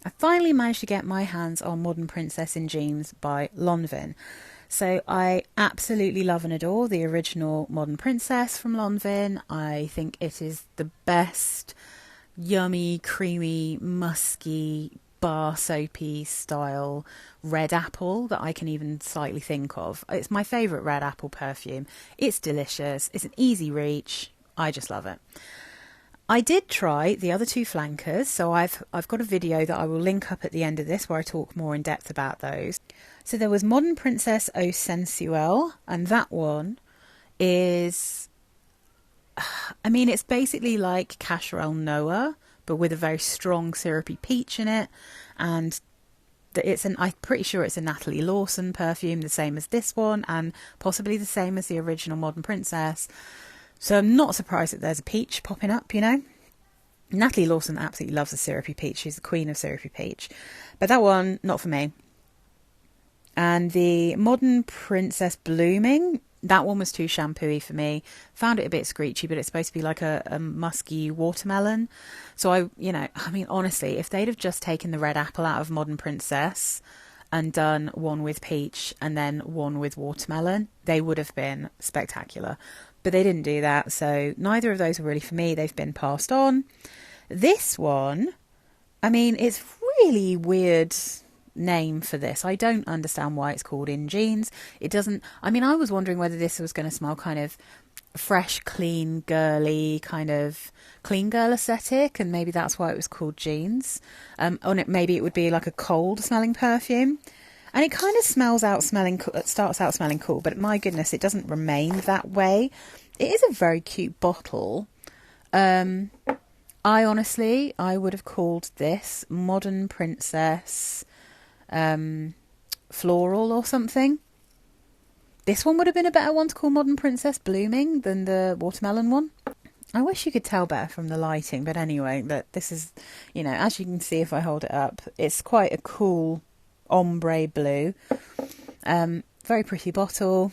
I finally managed to get my hands on Modern Princess in Jeans by Lanvin. So I absolutely love and adore the original Modern Princess from Lanvin. I think it is the best yummy, creamy, musky, bar soapy style red apple that I can even slightly think of. It's my favourite red apple perfume. It's delicious. It's an easy reach. I just love it. I did try the other two flankers, so I've got a video that I will link up at the end of this where I talk more in depth about those. So there was Modern Princess Eau Sensuelle, and that one is, I mean, it's basically like Casserole Noah, but with a very strong syrupy peach in it, and I'm pretty sure it's a Natalie Lawson perfume, the same as this one, and possibly the same as the original Modern Princess. So I'm not surprised that there's a peach popping up, you know. Natalie Lawson absolutely loves a syrupy peach. She's the queen of syrupy peach. But that one, not for me. And the Modern Princess Blooming, that one was too shampooey for me. Found it a bit screechy, but it's supposed to be like a musky watermelon. So I mean, honestly, if they'd have just taken the red apple out of Modern Princess and done one with peach and then one with watermelon, they would have been spectacular. But they didn't do that, so neither of those were really for me. They've been passed on. This one, I mean, it's really weird name for this. I don't understand why it's called In Jeans. It doesn't, I mean, I was wondering whether this was going to smell kind of fresh, clean, girly, kind of clean girl aesthetic, and maybe that's why it was called Jeans. Maybe it would be like a cold smelling perfume. And it kind of starts out smelling cool, but my goodness, it doesn't remain that way. It is a very cute bottle. I would have called this Modern Princess Floral or something. This one would have been a better one to call Modern Princess Blooming than the watermelon one. I wish you could tell better from the lighting, but anyway, this is, as you can see if I hold it up, it's quite a cool ombre blue. Very pretty bottle.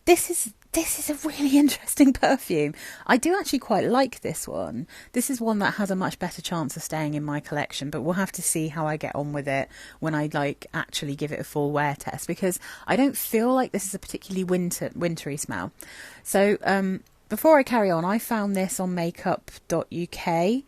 This is a really interesting perfume. I do actually quite like this one. This is one that has a much better chance of staying in my collection, but we'll have to see how I get on with it when I actually give it a full wear test, because I don't feel like this is a particularly wintry smell. So before I carry on, I found this on makeup.uk,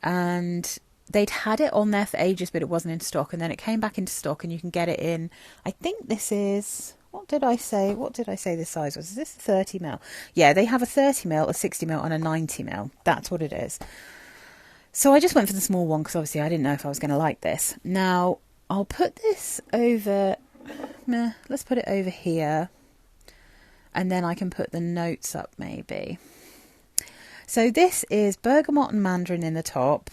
and they'd had it on there for ages, but it wasn't in stock, and then it came back into stock, and you can get it in, I think this is, what did I say this size was? Is this 30ml? Yeah, they have a 30ml, a 60ml, and a 90ml. That's what it is. So I just went for the small one, because obviously I didn't know if I was going to like this. Now, I'll put this over, let's put it over here, and then I can put the notes up maybe. So this is bergamot and mandarin in the top,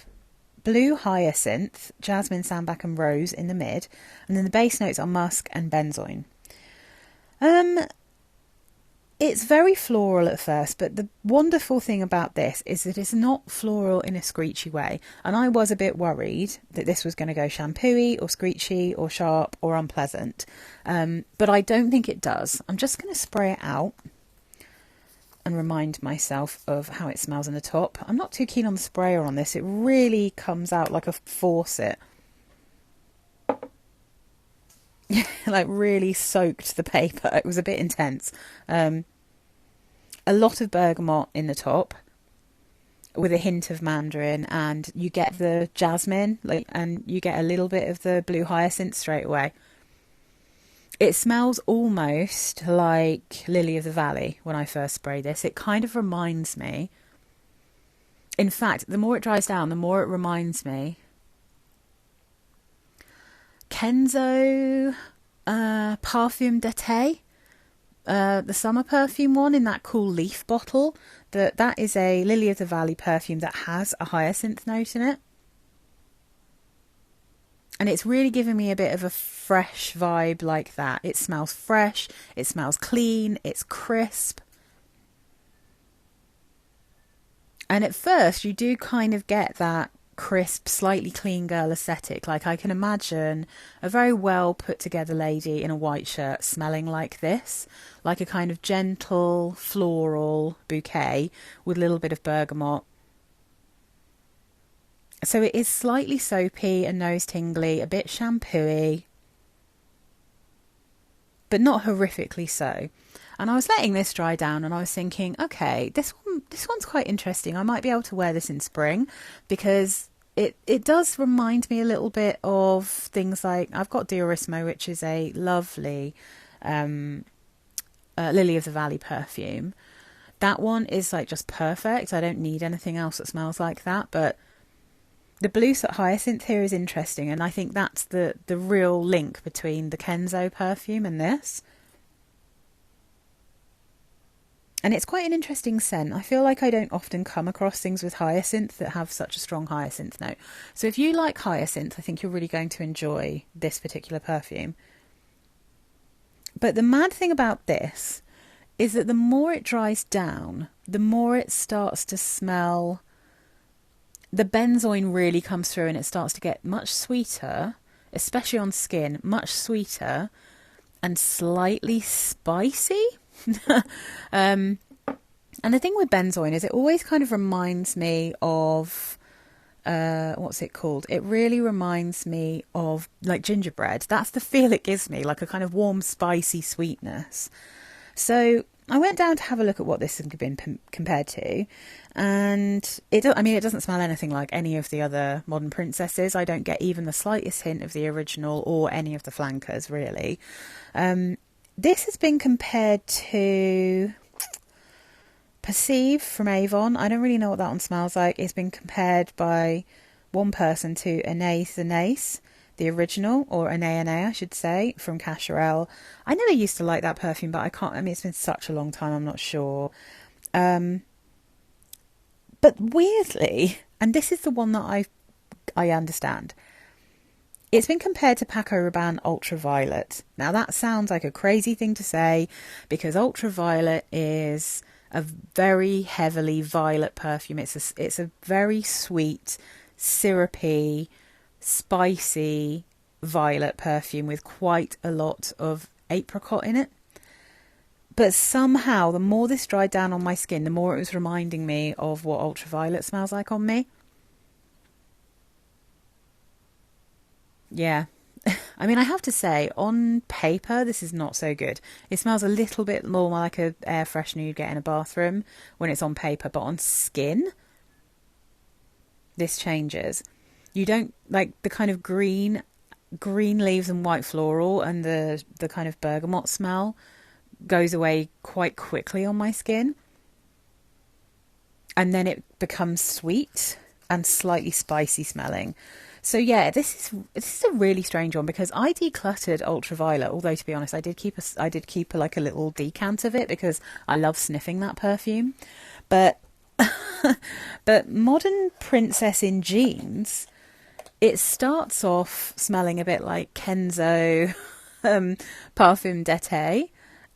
blue hyacinth, jasmine, sambac and rose in the mid, and then the base notes are musk and benzoin. It's very floral at first, but the wonderful thing about this is that it's not floral in a screechy way, and I was a bit worried that this was going to go shampooey or screechy or sharp or unpleasant, but I don't think it does. I'm just going to spray it out and remind myself of how it smells in the top. I'm not too keen on the sprayer on this. It really comes out like a faucet. Like really soaked the paper. It was a bit intense. A lot of bergamot in the top with a hint of mandarin, and you get the jasmine, and you get a little bit of the blue hyacinth straight away. It smells almost like Lily of the Valley when I first spray this. It kind of reminds me. In fact, the more it dries down, the more it reminds me. Kenzo Parfum d'été, the summer perfume one in that cool leaf bottle. That is a Lily of the Valley perfume that has a hyacinth note in it. And it's really giving me a bit of a fresh vibe like that. It smells fresh, it smells clean, it's crisp. And at first you do kind of get that crisp, slightly clean girl aesthetic. Like I can imagine a very well put together lady in a white shirt smelling like this. Like a kind of gentle, floral bouquet with a little bit of bergamot. So it is slightly soapy and nose tingly, a bit shampooey, but not horrifically so. And I was letting this dry down and I was thinking, okay, this one's quite interesting. I might be able to wear this in spring because it does remind me a little bit of things like I've got Diorismo, which is a lovely Lily of the Valley perfume. That one is like just perfect. I don't need anything else that smells like that. But the blue hyacinth here is interesting, and I think that's the real link between the Kenzo perfume and this. And it's quite an interesting scent. I feel like I don't often come across things with hyacinth that have such a strong hyacinth note. So if you like hyacinth, I think you're really going to enjoy this particular perfume. But the mad thing about this is that the more it dries down, the more it starts to smell. The benzoin really comes through and it starts to get much sweeter, especially on skin, much sweeter and slightly spicy. And the thing with benzoin is it always kind of reminds me of what's it called? It really reminds me of like gingerbread. That's the feel it gives me, like a kind of warm, spicy sweetness. So I went down to have a look at what this has been compared to, and it doesn't smell anything like any of the other Modern Princesses. I don't get even the slightest hint of the original or any of the flankers, really. This has been compared to Perceive from Avon. I don't really know what that one smells like. It's been compared by one person to Anais, the original, or Anais, I should say, from Cacharel. I never used to like that perfume, but it's been such a long time, I'm not sure. But weirdly, and this is the one that I understand, it's been compared to Paco Rabanne Ultraviolet. Now that sounds like a crazy thing to say because Ultraviolet is a very heavily violet perfume. It's a very sweet, syrupy, spicy violet perfume with quite a lot of apricot in it. But somehow the more this dried down on my skin, the more it was reminding me of what Ultraviolet smells like on me. Yeah. I mean, I have to say, on paper, this is not so good. It smells a little bit more like an air freshener you'd get in a bathroom when it's on paper, but on skin, this changes. You don't like the kind of green leaves and white floral, and the kind of bergamot smell goes away quite quickly on my skin. And then it becomes sweet and slightly spicy smelling. So yeah, this is a really strange one because I decluttered Ultraviolet. Although to be honest, I did keep like a little decant of it because I love sniffing that perfume. But but Modern Princess in Jeans, it starts off smelling a bit like Kenzo Parfum d'été,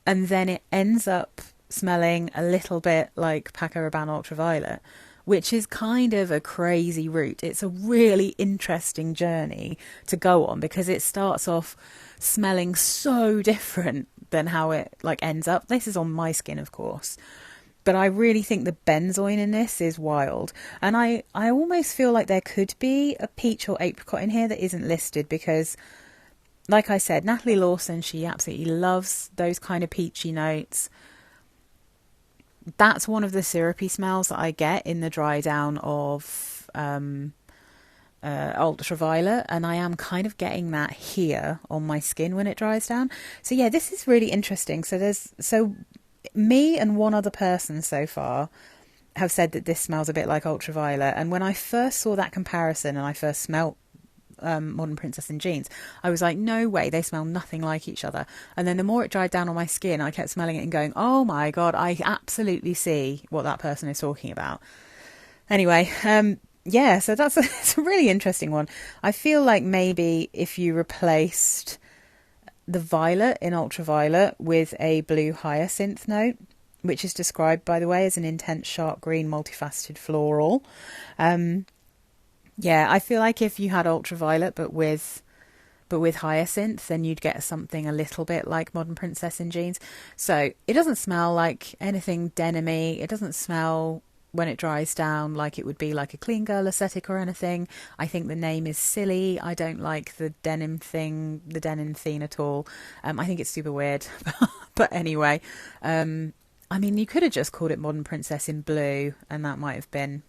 and then it ends up smelling a little bit like Paco Rabanne Ultraviolet, which is kind of a crazy route. It's a really interesting journey to go on because it starts off smelling so different than how it like ends up. This is on my skin, of course. But I really think the benzoin in this is wild. And I almost feel like there could be a peach or apricot in here that isn't listed because, like I said, Natalie Lawson, she absolutely loves those kind of peachy notes. That's one of the syrupy smells that I get in the dry down of Ultraviolet, and I am kind of getting that here on my skin when it dries down. So yeah, this is really interesting. So me and one other person so far have said that this smells a bit like Ultraviolet, and when I first saw that comparison and I first smelt Modern Princess in Jeans, I was like, no way, they smell nothing like each other. And then the more it dried down on my skin, I kept smelling it and going, oh my god, I absolutely see what that person is talking about. Anyway, yeah, so it's a really interesting one. I feel like maybe if you replaced the violet in Ultraviolet with a blue hyacinth note, which is described, by the way, as an intense sharp green multifaceted floral, yeah, I feel like if you had Ultraviolet but with hyacinth, then you'd get something a little bit like Modern Princess in Jeans. So it doesn't smell like anything denim-y. It doesn't smell when it dries down like it would be like a clean girl aesthetic or anything. I think the name is silly. I don't like the denim theme at all. I think it's super weird. But anyway, I mean, you could have just called it Modern Princess in blue, and that might have been,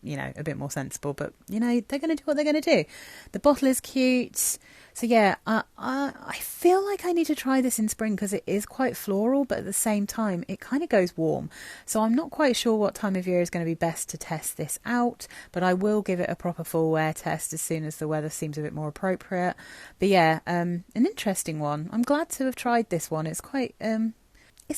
a bit more sensible. But, they're going to do what they're going to do. The bottle is cute. So, yeah, I feel like I need to try this in spring because it is quite floral, but at the same time, it kind of goes warm. So I'm not quite sure what time of year is going to be best to test this out, but I will give it a proper full wear test as soon as the weather seems a bit more appropriate. But yeah, an interesting one. I'm glad to have tried this one. It's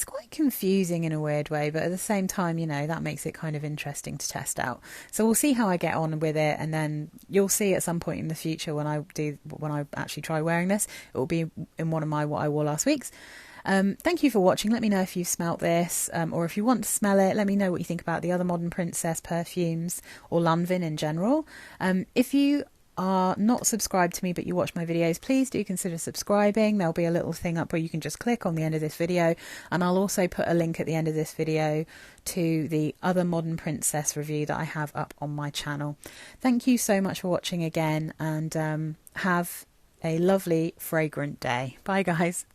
quite confusing in a weird way, but at the same time, that makes it kind of interesting to test out. So we'll see how I get on with it, and then you'll see at some point in the future when I actually try wearing this. It will be in one of my what I wore last week's. Thank you for watching. Let me know if you've smelt this, or if you want to smell it. Let me know what you think about the other Modern Princess perfumes or Lanvin in general. If you are not subscribed to me but you watch my videos, please do consider subscribing. There'll be a little thing up where you can just click on the end of this video, and I'll also put a link at the end of this video to the other Modern Princess review that I have up on my channel. Thank you so much for watching again, and have a lovely fragrant day. Bye guys.